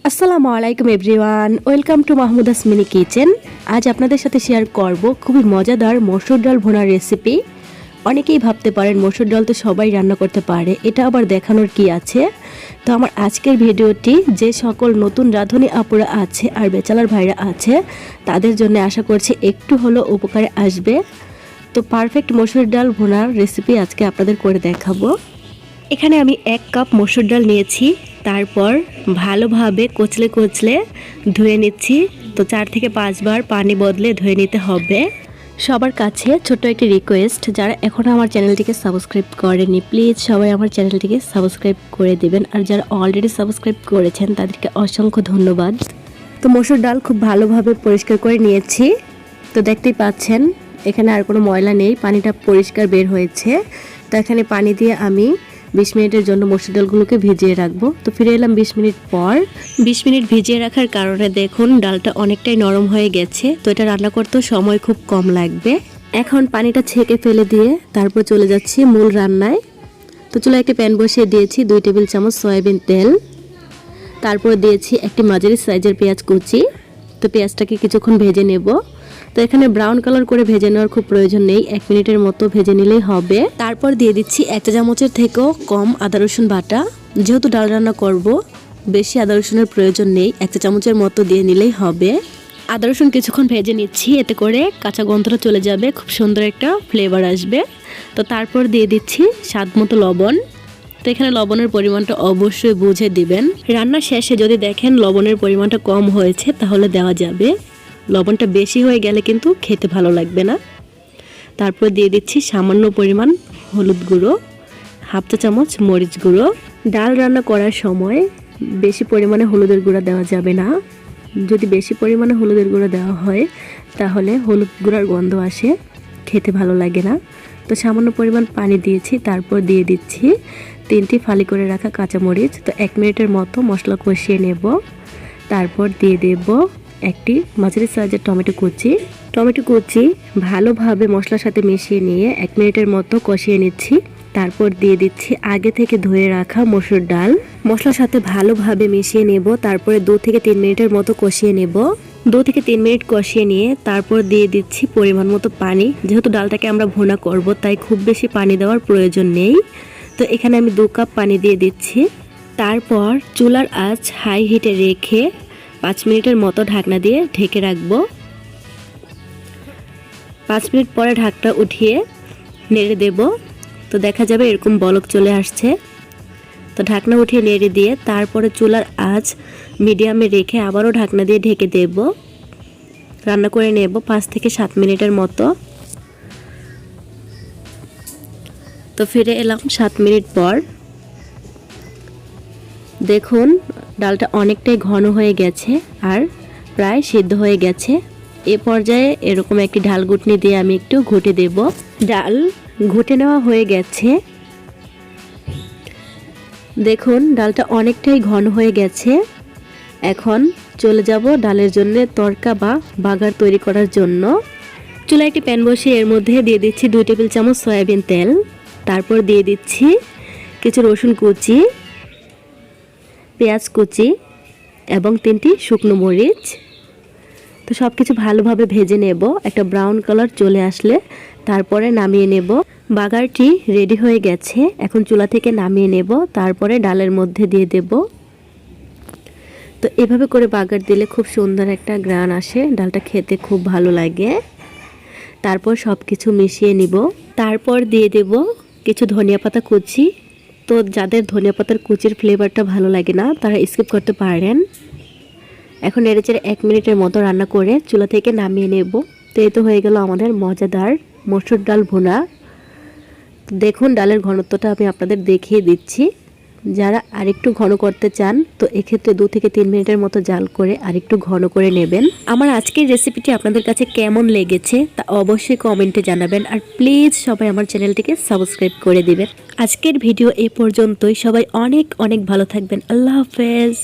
আসসালামু আলাইকুম everyone, welcome to Mahmuda স্মিনিকিচেন। আজ আপনাদের সাথে শেয়ার করব খুবই মজাদার মসুর ডাল ভুনার রেসিপি। অনেকেই ভাবতে পারেন মসুর ডাল তো সবাই রান্না করতে পারে, এটা আবার দেখানোর কি আছে। তো আমার আজকের ভিডিওটি যে সকল নতুন রাঁধুনি আপুরা আছে আর বেচালার ভাইরা আছে তাদের জন্য আশা করছি একটু হলেও উপকারে আসবে। তো পারফেক্ট মসুর ডাল ভুনার রেসিপি আজকে আপনাদের করে দেখাবো। এখানে আমি 1 কাপ মসুর ডাল নিয়েছি, তারপর ভালোভাবে কচলে কচলে ধুয়ে নিচ্ছি। তো 4 থেকে 5 বার পানি বদলে ধুয়ে নিতে হবে। সবার কাছে ছোট্ট একটি রিকোয়েস্ট, যারা এখনও আমার চ্যানেলটিকে সাবস্ক্রাইব করেনি প্লিজ সবাই আমার চ্যানেলটিকে সাবস্ক্রাইব করে দেবেন, আর যারা অলরেডি সাবস্ক্রাইব করেছেন তাদেরকে অসংখ্য ধন্যবাদ। তো মসুর ডাল খুব ভালোভাবে পরিষ্কার করে নিয়েছি। তো দেখতেই পাচ্ছেন এখানে আর কোনো ময়লা নেই, পানিটা পরিষ্কার বের হয়েছে। তো এখানে পানি দিয়ে আমি 20 মিনিটের জন্য মসুর ডালগুলোকে ভিজিয়ে রাখবো। তো ফিরে এলাম 20 মিনিট পর। 20 মিনিট ভিজিয়ে রাখার কারণে দেখুন ডালটা অনেকটাই নরম হয়ে গেছে। তো এটা রান্না করতেও সময় খুব কম লাগবে। এখন পানিটা ছেঁকে ফেলে দিয়ে তারপর চলে যাচ্ছি মূল রান্নায়। তো চুলায় একটি প্যান বসিয়ে দিয়েছি 2 টেবিল চামচ সয়াবিন তেল। তারপর দিয়েছি একটি মাঝারি সাইজের পেঁয়াজ কুচি। তো পেঁয়াজটাকে কিছুক্ষণ ভেজে নেব। তো এখানে ব্রাউন কালার করে ভেজে নেওয়ার খুব প্রয়োজন নেই, 1 মিনিটের মতো ভেজে নিলেই হবে। তারপর দিয়ে দিচ্ছি 1 চা চামচের থেকেও কম আদা রসুন বাটা। যেহেতু ডাল রান্না করব বেশি আদা রসুনের প্রয়োজন নেই, 1 চা চামচের মতো দিয়ে নিলেই হবে। আদা রসুন কিছুক্ষণ ভেজে নিচ্ছি, এতে করে কাঁচা গন্ধটা চলে যাবে, খুব সুন্দর একটা ফ্লেভার আসবে। তো তারপর দিয়ে দিচ্ছি স্বাদ মতো লবণ। তো এখানে লবণের পরিমাণটা অবশ্যই বুঝে দিবেন। রান্না শেষে যদি দেখেন লবণের পরিমাণটা কম হয়েছে তাহলে দেওয়া যাবে, লবণটা বেশি হয়ে গেলে কিন্তু খেতে ভালো লাগবে না। তারপর দিয়ে দিচ্ছি সামান্য পরিমাণ হলুদ গুঁড়ো, 1/2 চা চামচ মরিচ গুঁড়ো। ডাল রান্না করার সময় বেশি পরিমাণে হলুদের গুঁড়া দেওয়া যাবে না, যদি বেশি পরিমাণে হলুদের গুঁড়া দেওয়া হয় তাহলে হলুদ গুঁড়ার গন্ধ আসে, খেতে ভালো লাগে না। তো সামান্য পরিমাণ পানি দিয়েছি। তারপর দিয়ে দিচ্ছি 3টি ফালি করে রাখা কাঁচামরিচ। তো 1 মিনিটের মতো মশলা কষিয়ে নেব। তারপর দিয়ে দেব একটি মাঝারি সাইজের টমেটো কুচি ভালোভাবে মশলার সাথে মিশিয়ে নিয়ে 1 মিনিটের মতো কষিয়ে নিচ্ছি। তারপর দিয়ে দিচ্ছি আগে থেকে ধুয়ে রাখা মসুর ডাল, মশলার সাথে ভালোভাবে মিশিয়ে নেব। তারপরে 2 থেকে 3 মিনিটের মতো কষিয়ে নেব। 2 থেকে 3 মিনিট কষিয়ে নিয়ে তারপর দিয়ে দিচ্ছি পরিমাণ মতো পানি। যেহেতু ডালটাকে আমরা ভুনা করব তাই খুব বেশি পানি দেওয়ার প্রয়োজন নেই। তো এখানে আমি 2 কাপ পানি দিয়ে দিচ্ছি। তারপর চুলার আঁচ হাই হিটে রেখে 5 মিনিটের মতো ঢাকনা দিয়ে ঢেকে রাখবো। 5 মিনিট পরে ঢাকটা উঠিয়ে নেড়ে দেব। তো দেখা যাবে এরকম বলক চলে আসছে। তো ঢাকনা উঠিয়ে নেড়ে দিয়ে তারপরে চুলার আঁচ মিডিয়ামে রেখে আবারও ঢাকনা দিয়ে ঢেকে দেব। রান্না করে নেব 5 থেকে 7 মিনিটের মতো। তো ফিরে এলাম 7 মিনিট পর। দেখুন ডালটা অনেকটাই ঘন হয়ে গেছে আর প্রায় সিদ্ধ হয়ে গেছে। এ পর্যায়ে এরকম একটি ঢাল ঘুটনি দিয়ে আমি একটু ঘুটে দেব। ডাল ঘুটে নেওয়া হয়ে গেছে। দেখুন ডালটা অনেকটাই ঘন হয়ে গেছে। এখন চলে যাব ডালের জন্য তড়কা বা বাগার তৈরি করার জন্য। চুলায় একটি প্যান বসিয়ে এর মধ্যে দিয়ে দিচ্ছি 2 টেবিল চামচ সয়াবিন তেল। তারপর দিয়ে দিচ্ছি কিছু রসুন কুচি, পেঁয়াজ কুচি এবং 3টি শুকনো মরিচ। তো সব কিছু ভালোভাবে ভেজে নেব। একটা ব্রাউন কালার চলে আসলে তারপরে নামিয়ে নেব। বাগারটি রেডি হয়ে গেছে, এখন চুলা থেকে নামিয়ে নেব। তারপরে ডালের মধ্যে দিয়ে দেব। তো এভাবে করে বাগার দিলে খুব সুন্দর একটা ঘ্রাণ আসে, ডালটা খেতে খুব ভালো লাগে। তারপর সব কিছু মিশিয়ে নিব। তারপর দিয়ে দেব কিছু ধনিয়া পাতা কুচি। তো যাদের ধনিয়া পাতার কুচির ফ্লেভারটা ভালো লাগে না তারা স্কিপ করতে পারেন। এখন নেড়েচেড়ে 1 মিনিটের মতো রান্না করে চুলা থেকে নামিয়ে নেব। তো এই তো হয়ে গেল আমাদের মজাদার মসুর ডাল ভুনা। দেখুন ডালের ঘনত্বটা আমি আপনাদের দেখিয়ে দিচ্ছি। যারা আরেকটু ঘন করতে চান তো এক্ষেত্রে 2 থেকে 3 মিনিটের মতো জাল করে আরেকটু ঘন করে নেবেন। আমার আজকের রেসিপিটি আপনাদের কাছে কেমন লেগেছে তা অবশ্যই কমেন্টে জানাবেন, আর প্লিজ সবাই আমার চ্যানেলটিকে সাবস্ক্রাইব করে দিবেন। আজকের ভিডিও এই পর্যন্তই। সবাই অনেক অনেক ভালো থাকবেন। আল্লাহ হাফেজ।